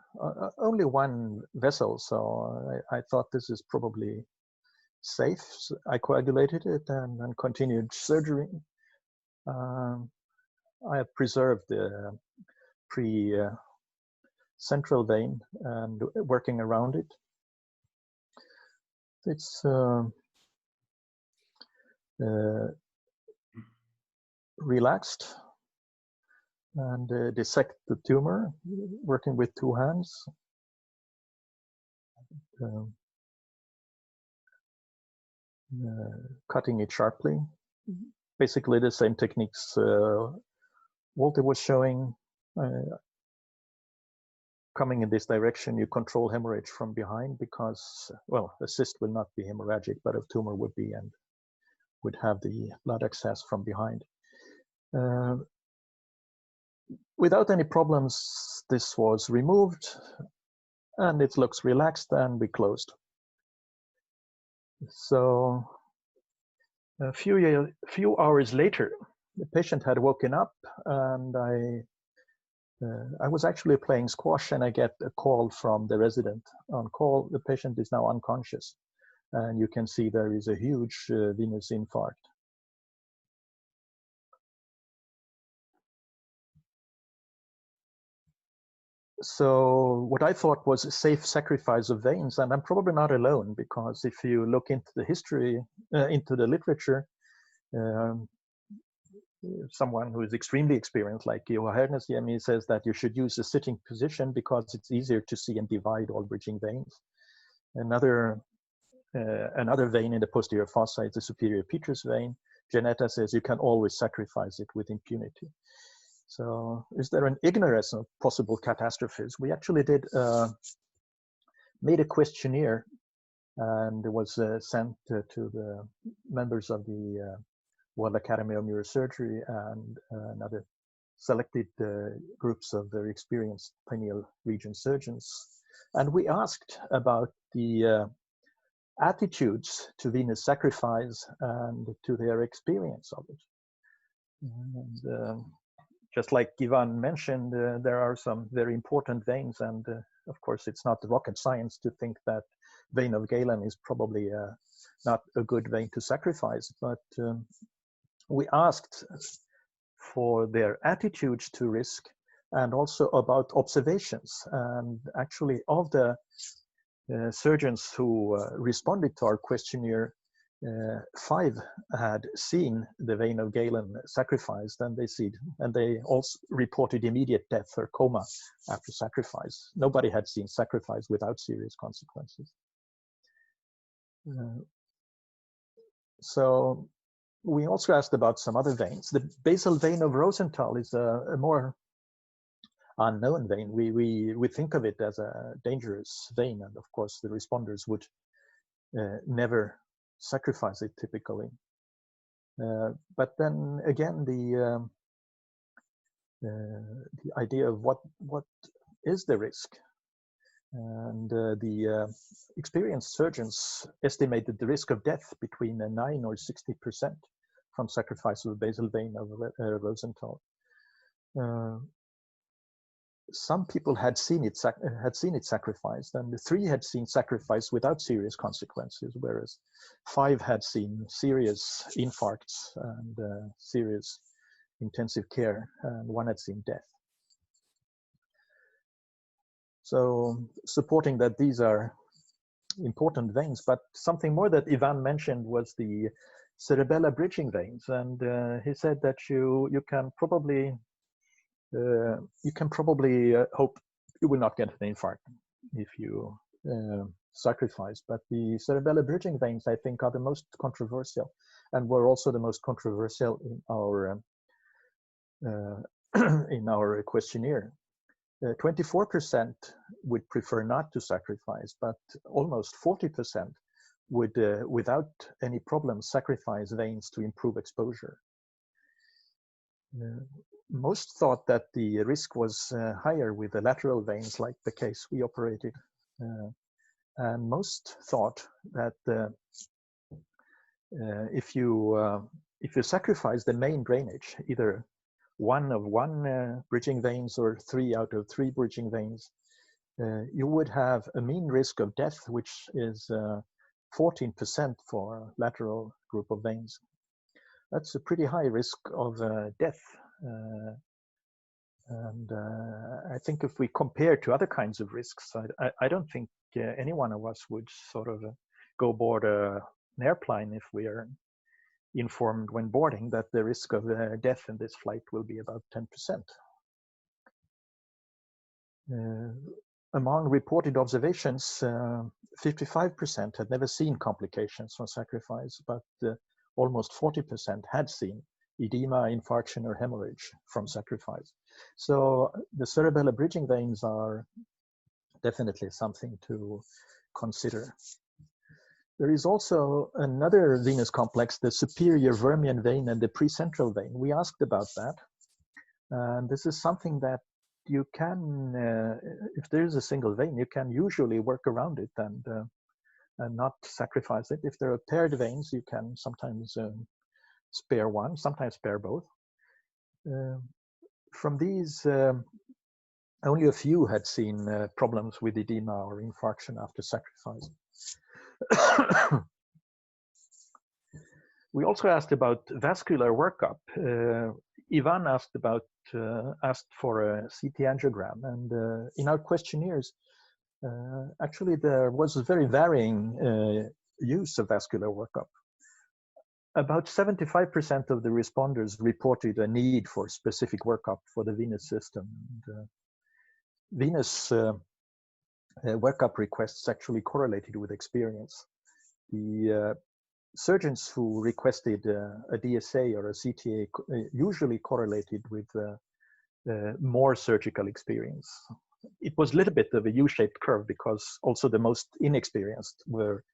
Only one vessel, so I thought this is probably safe. So I coagulated it and continued surgery. I have preserved the precentral vein and working around it. It's relaxed, and dissect the tumor, working with 2 hands. cutting it sharply. Basically the same techniques Walter was showing. Coming in this direction, you control hemorrhage from behind because, well, a cyst will not be hemorrhagic, but a tumor would be and would have the blood access from behind. Without any problems, this was removed and it looks relaxed, and we closed. So a few hours later, the patient had woken up, and I was actually playing squash, and I get a call from the resident. On call, the patient is now unconscious, and you can see there is a huge venous infarct. So what I thought was a safe sacrifice of veins, and I'm probably not alone, because if you look into the history, into the literature, someone who is extremely experienced, like Hypnos, he says that you should use a sitting position because it's easier to see and divide all bridging veins. Another vein in the posterior fossa is the superior petrous vein. Janetta says you can always sacrifice it with impunity. So is there an ignorance of possible catastrophes? We actually made a questionnaire, and it was sent to the members of the World Academy of Neurosurgery and another selected groups of very experienced pineal region surgeons. And we asked about the attitudes to venous sacrifice and to their experience of it. And just like Ivan mentioned, there are some very important veins, and of course it's not rocket science to think that vein of Galen is probably not a good vein to sacrifice, but we asked for their attitudes to risk and also about observations. And actually, of the surgeons who responded to our questionnaire, 5 had seen the vein of Galen sacrificed, and they also reported immediate death or coma after sacrifice. Nobody had seen sacrifice without serious consequences. So we also asked about some other veins. The basal vein of Rosenthal is a more unknown vein. We think of it as a dangerous vein, and of course the responders would never sacrifice it typically. But then again, the idea of what is the risk, and the experienced surgeons estimated the risk of death between 9 or 60% from sacrifice of the basal vein of Rosenthal. Some people had seen it sacrificed, and the 3 had seen sacrifice without serious consequences, whereas 5 had seen serious infarcts and serious intensive care, and 1 had seen death. So supporting that these are important veins, but something more that Ivan mentioned was the cerebellar bridging veins, and he said that you can probably hope you will not get an infarct if you sacrifice. But the cerebellar bridging veins, I think, are the most controversial, and were also the most controversial in our questionnaire. 24% would prefer not to sacrifice, but almost 40% would, without any problem, sacrifice veins to improve exposure. Most thought that the risk was higher with the lateral veins, like the case we operated. And most thought that if you sacrifice the main drainage, either 1 of 1 bridging veins or 3 out of 3 bridging veins, you would have a mean risk of death, which is 14% for lateral group of veins. That's a pretty high risk of death. And I think if we compare to other kinds of risks, I don't think any one of us would sort of go board an airplane if we are informed when boarding that the risk of death in this flight will be about 10%. Among reported observations, 55% had never seen complications from sacrifice, but almost 40% had seen edema, infarction, or hemorrhage from sacrifice. So the cerebellar bridging veins are definitely something to consider. There is also another venous complex, the superior vermian vein and the precentral vein. We asked about that. And this is something that you can, if there is a single vein, you can usually work around it and not sacrifice it. If there are paired veins, you can sometimes spare one, sometimes spare both. From these, only a few had seen problems with edema or infarction after sacrifice. We also asked about vascular workup. Ivan asked for a CT angiogram, and in our questionnaires, actually there was a very varying use of vascular workup. About 75% of the responders reported a need for specific workup for the venous system. And, venous workup requests actually correlated with experience. The surgeons who requested a DSA or a CTA usually correlated with more surgical experience. It was a little bit of a U-shaped curve because also the most inexperienced were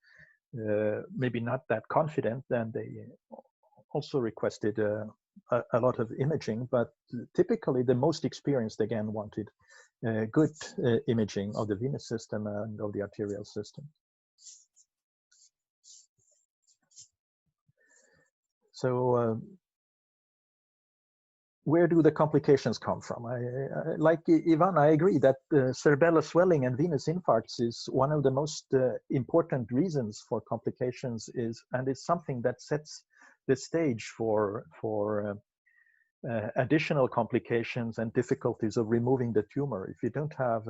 maybe not that confident, and they also requested a lot of imaging, but typically the most experienced again wanted good imaging of the venous system and of the arterial system. So where do the complications come from? Like Ivan, I agree that cerebellar swelling and venous infarcts is one of the most important reasons for complications, and it's something that sets the stage for additional complications and difficulties of removing the tumor. If you don't have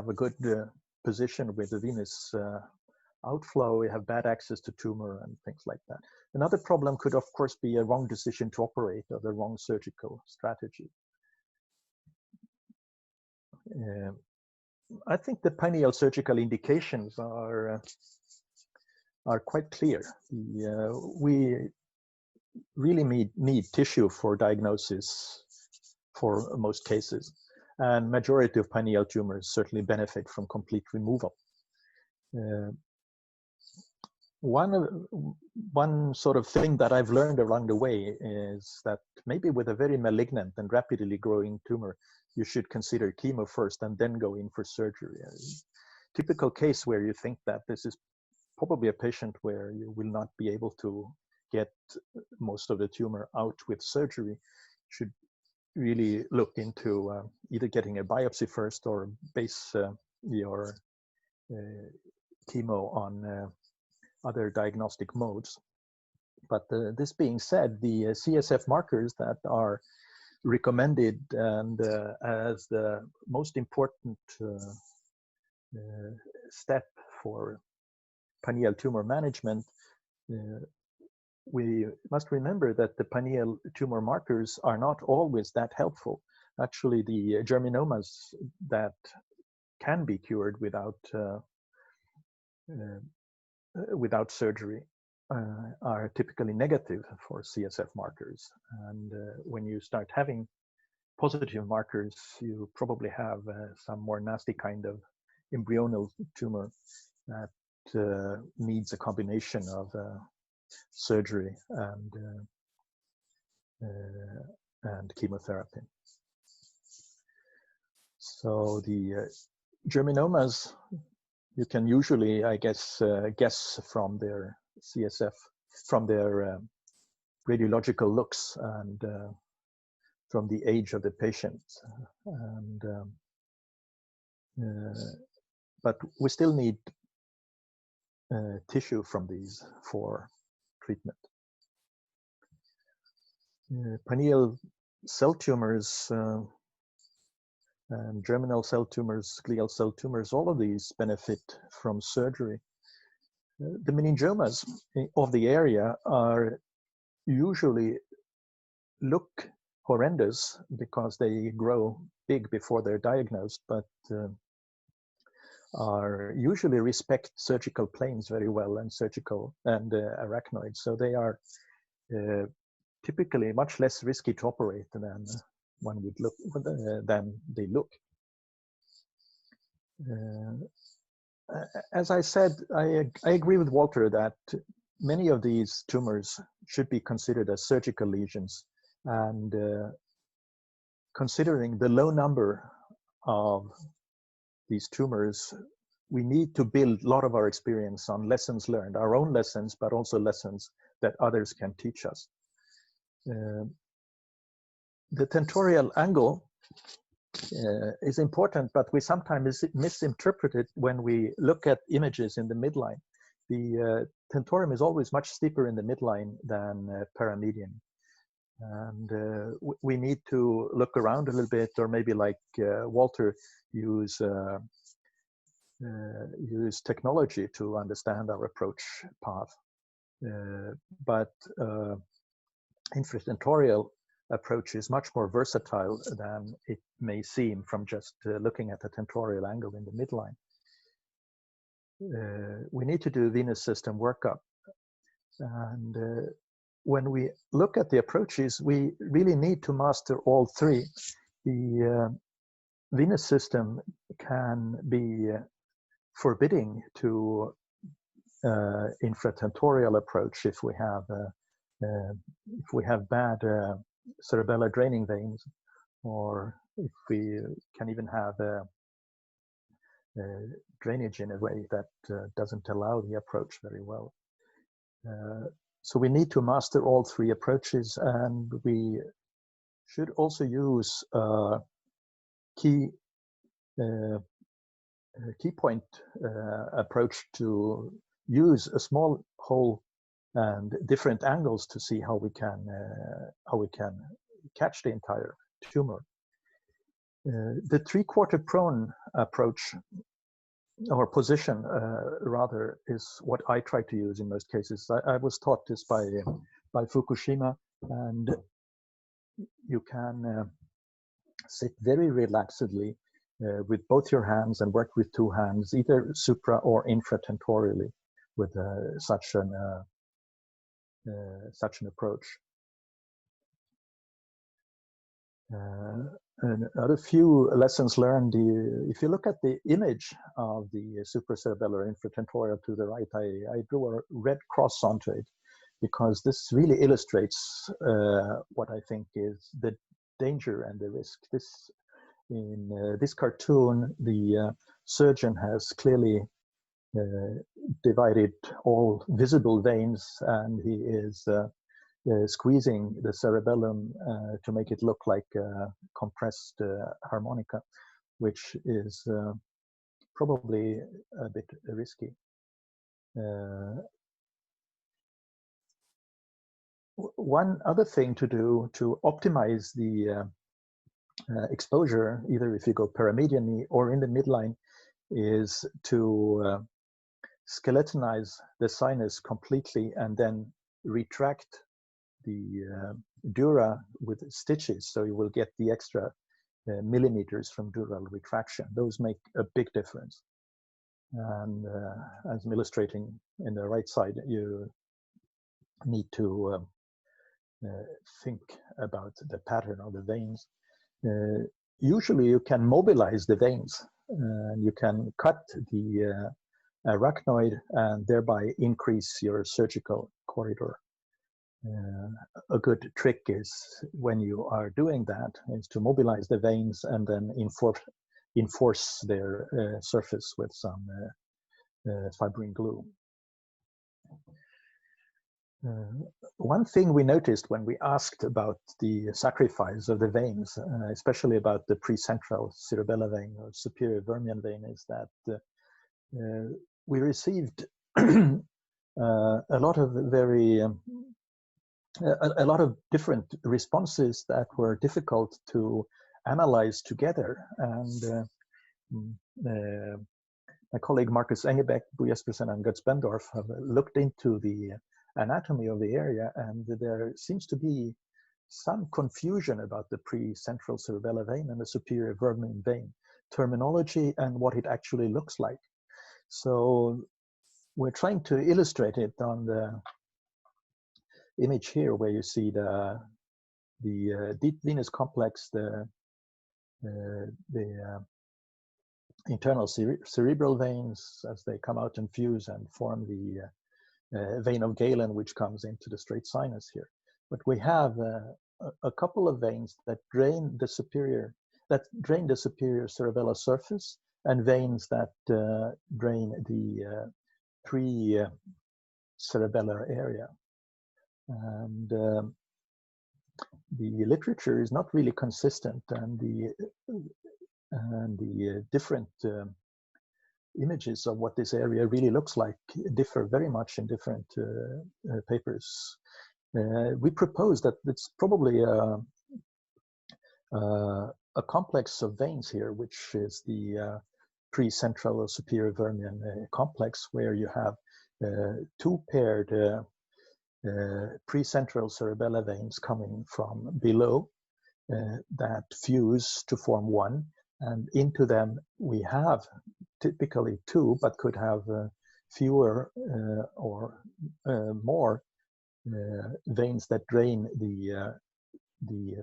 a good position with the venous outflow, you have bad access to tumor and things like that. Another problem could, of course, be a wrong decision to operate or the wrong surgical strategy. I think the pineal surgical indications are quite clear. We really need tissue for diagnosis for most cases, and majority of pineal tumors certainly benefit from complete removal. One sort of thing that I've learned along the way is that maybe with a very malignant and rapidly growing tumor, you should consider chemo first and then go in for surgery. A typical case where you think that this is probably a patient where you will not be able to get most of the tumor out with surgery, should really look into either getting a biopsy first or base your chemo on other diagnostic modes. But this being said, the CSF markers that are recommended and as the most important step for pineal tumor management, we must remember that the pineal tumor markers are not always that helpful. Actually, the germinomas that can be cured without surgery are typically negative for CSF markers. And when you start having positive markers, you probably have some more nasty kind of embryonal tumor that needs a combination of surgery and chemotherapy. So the germinomas, you can usually, I guess, guess from their CSF, from their radiological looks and from the age of the patient. And but we still need tissue from these for treatment. Pineal cell tumors and germinal cell tumors, glial cell tumors, all of these benefit from surgery. The meningiomas of the area are usually look horrendous because they grow big before they're diagnosed, but are usually respect surgical planes very well and surgical and arachnoids. So they are typically much less risky to operate than one would look than they look. As I said, I agree with Walter that many of these tumors should be considered as surgical lesions, and considering the low number of these tumors, we need to build a lot of our experience on lessons learned, our own lessons, but also lessons that others can teach us. The tentorial angle is important, but we sometimes misinterpret it when we look at images in the midline. The tentorium is always much steeper in the midline than paramedian. And we need to look around a little bit, or maybe like Walter, use technology to understand our approach path. But infratentorial approach is much more versatile than it may seem from just looking at the tentorial angle in the midline. We need to do venous system workup. And when we look at the approaches, we really need to master all three. The venous system can be forbidding to infratentorial approach if we have bad cerebellar draining veins, or if we can even have drainage in a way that doesn't allow the approach very well. So we need to master all three approaches, and we should also use key point approach to use a small hole and different angles to see how we can catch the entire tumor. The three-quarter prone approach, or position rather, is what I try to use in most cases. I was taught this by Fukushima, and you can sit very relaxedly with both your hands and work with two hands, either supra or infratentorially, with such an approach. And a few lessons learned. If you look at the image of the supracerebellar infratentorial to the right, I drew a red cross onto it because this really illustrates what I think is the danger and the risk. In this cartoon, the surgeon has clearly divided all visible veins, and he is squeezing the cerebellum to make it look like a compressed harmonica, which is probably a bit risky. One other thing to do to optimize the exposure, either if you go paramedianly or in the midline, is to skeletonize the sinus completely and then retract the dura with stitches, so you will get the extra millimeters from dural retraction. Those make a big difference. And as I'm illustrating in the right side, you need to think about the pattern of the veins. Usually you can mobilize the veins, and you can cut the arachnoid and thereby increase your surgical corridor. A good trick is, when you are doing that, is to mobilize the veins and then enforce their surface with some fibrin glue. One thing we noticed when we asked about the sacrifice of the veins, especially about the precentral cerebellar vein or superior vermian vein, is that we received a lot of a lot of different responses that were difficult to analyze together. And my colleague Marcus Engebeck, Bo Jespersen, and Götz Bendorf have looked into the anatomy of the area, and there seems to be some confusion about the precentral cerebellar vein and the superior vermian vein terminology and what it actually looks like. So we're trying to illustrate it on the image here, where you see the deep venous complex, the internal cerebral veins as they come out and fuse and form the vein of Galen, which comes into the straight sinus here. But we have a couple of veins that drain the superior cerebellar surface, and veins that drain the pre-cerebellar area. And the literature is not really consistent, and the different images of what this area really looks like differ very much in different papers. We propose that it's probably a complex of veins here, which is the precentral or superior vermian complex, where you have two paired precentral cerebellar veins coming from below that fuse to form one, and into them we have typically two, but could have fewer or more veins that drain the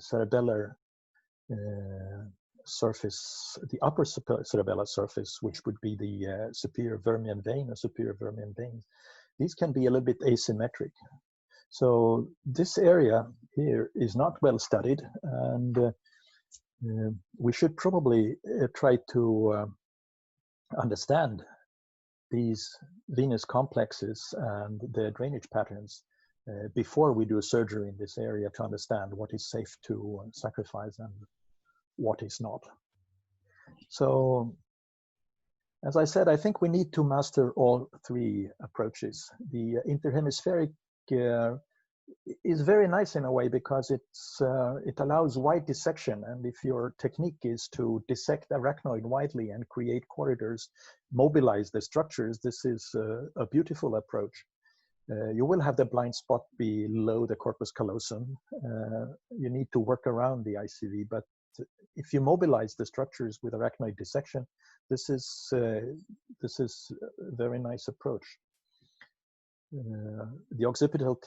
cerebellar surface, the upper cerebellar surface, which would be the superior vermian vein or superior vermian veins. These can be a little bit asymmetric. So this area here is not well studied, and we should probably try to understand these venous complexes and their drainage patterns before we do surgery in this area, to understand what is safe to sacrifice and what is not. So, as I said, I think we need to master all three approaches. The interhemispheric is very nice in a way, because it allows wide dissection, and if your technique is to dissect arachnoid widely and create corridors, mobilize the structures, this is a beautiful approach. You will have the blind spot below the corpus callosum. You need to work around the ICV, but if you mobilize the structures with arachnoid dissection, this is a very nice approach. The occipital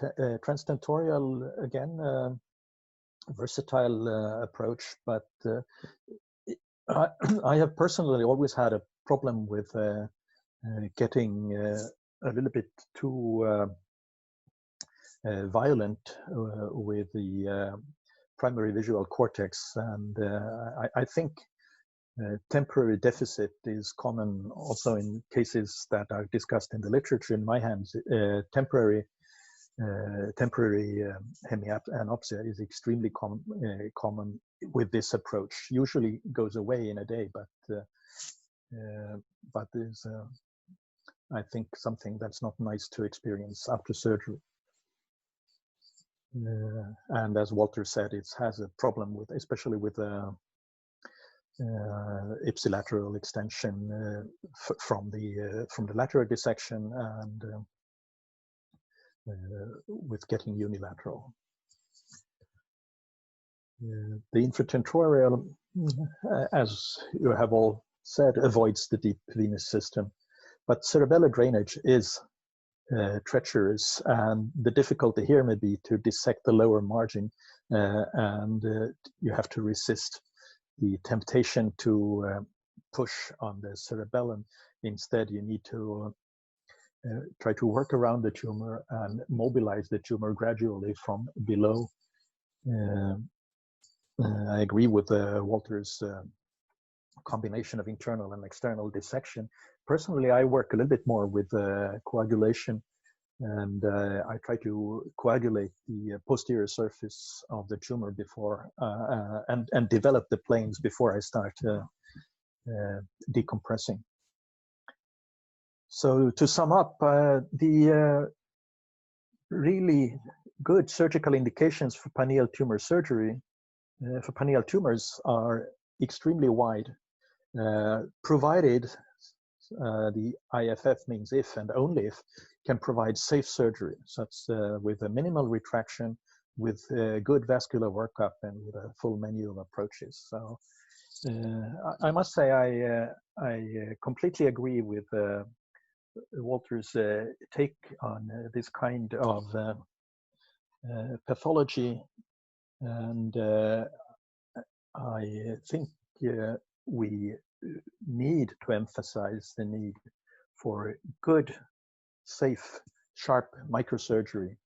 transtentorial, again, versatile approach, but I have personally always had a problem with getting a little bit too violent with the primary visual cortex, and I think temporary deficit is common also in cases that are discussed in the literature. In my hands, temporary hemianopsia is extremely common with this approach. Usually goes away in a day, but there's I think something that's not nice to experience after surgery. And as Walter said, it has a problem with, especially with ipsilateral extension from the lateral dissection, and with getting unilateral. The infratentorial, as you have all said, avoids the deep venous system, but cerebellar drainage is treacherous, and the difficulty here may be to dissect the lower margin, and you have to resist the temptation to push on the cerebellum. Instead, you need to try to work around the tumor and mobilize the tumor gradually from below. I agree with Walter's combination of internal and external dissection. Personally, I work a little bit more with coagulation, and I try to coagulate the posterior surface of the tumor before and develop the planes before I start decompressing. So to sum up, the really good surgical indications for pineal tumor surgery for pineal tumors are extremely wide, provided the IFF means if and only if can provide safe surgery, such with a minimal retraction with good vascular workup and with a full menu of approaches. So I must say I completely agree with Walter's take on this kind of pathology, and I think we need to emphasize the need for good, safe, sharp microsurgery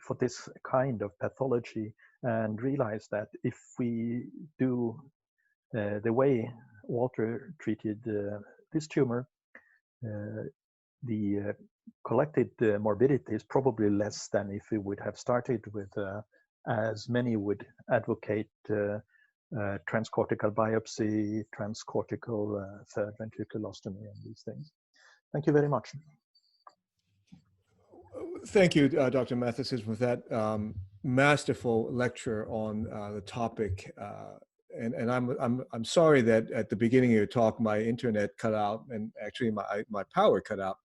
for this kind of pathology, and realize that if we do the way Walter treated this tumor, the collected morbidity is probably less than if we would have started with, as many would advocate, transcortical biopsy, transcortical third ventriculostomy, and these things. Thank you very much. Thank you, Dr. Mathiesen, for that masterful lecture on the topic. And I'm sorry that at the beginning of your talk my internet cut out, and actually my power cut out.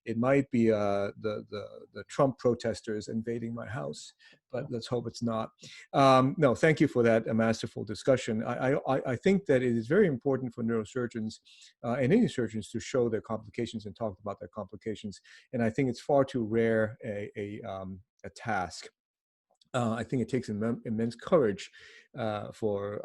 It might be the Trump protesters invading my house, but let's hope it's not. No, thank you for that masterful discussion. I think that it is very important for neurosurgeons and any surgeons to show their complications and talk about their complications. And I think it's far too rare a task. I think it takes immense courage for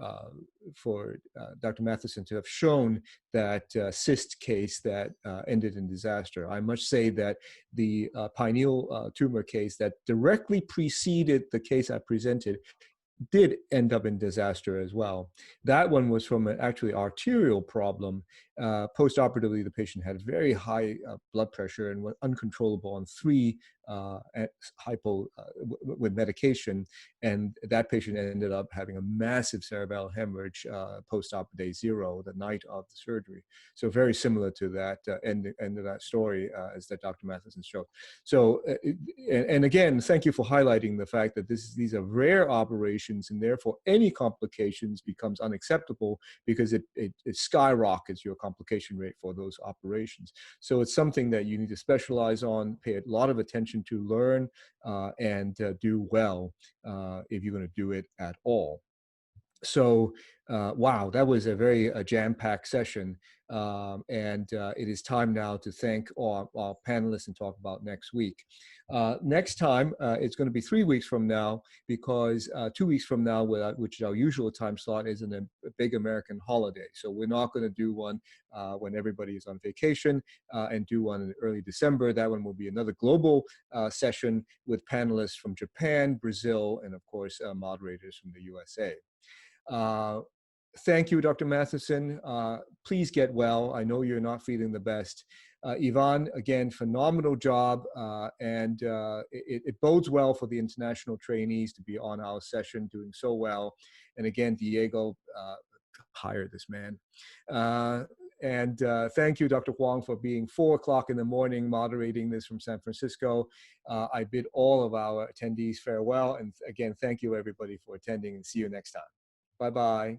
Dr. Mathiesen to have shown that cyst case that ended in disaster. I must say that the pineal tumor case that directly preceded the case I presented did end up in disaster as well. That one was from an actually arterial problem. Post-operatively, the patient had very high blood pressure and was uncontrollable on 3 hypo with medication, and that patient ended up having a massive cerebellar hemorrhage post-op day 0, the night of the surgery. So very similar to that end of that story as that Dr. Mathiesen showed. So, and again, thank you for highlighting the fact that these are rare operations, and therefore any complications becomes unacceptable because it skyrockets your complication rate for those operations. So it's something that you need to specialize on, pay a lot of attention to, learn, and do well if you're going to do it at all. So, wow, that was a very jam-packed session. And it is time now to thank our panelists and talk about next week. Next time, it's going to be 3 weeks from now, because 2 weeks from now, which is our usual time slot, is a big American holiday. So we're not going to do one when everybody is on vacation and do one in early December. That one will be another global session with panelists from Japan, Brazil, and of course, moderators from the USA. Thank you, Dr. Mathiesen. Please get well. I know you're not feeling the best. Yvonne, again, phenomenal job. And it bodes well for the international trainees to be on our session doing so well. And again, Diego, hire this man. And thank you, Dr. Huang, for being 4 o'clock in the morning moderating this from San Francisco. I bid all of our attendees farewell. And again, thank you, everybody, for attending, and see you next time. Bye-bye.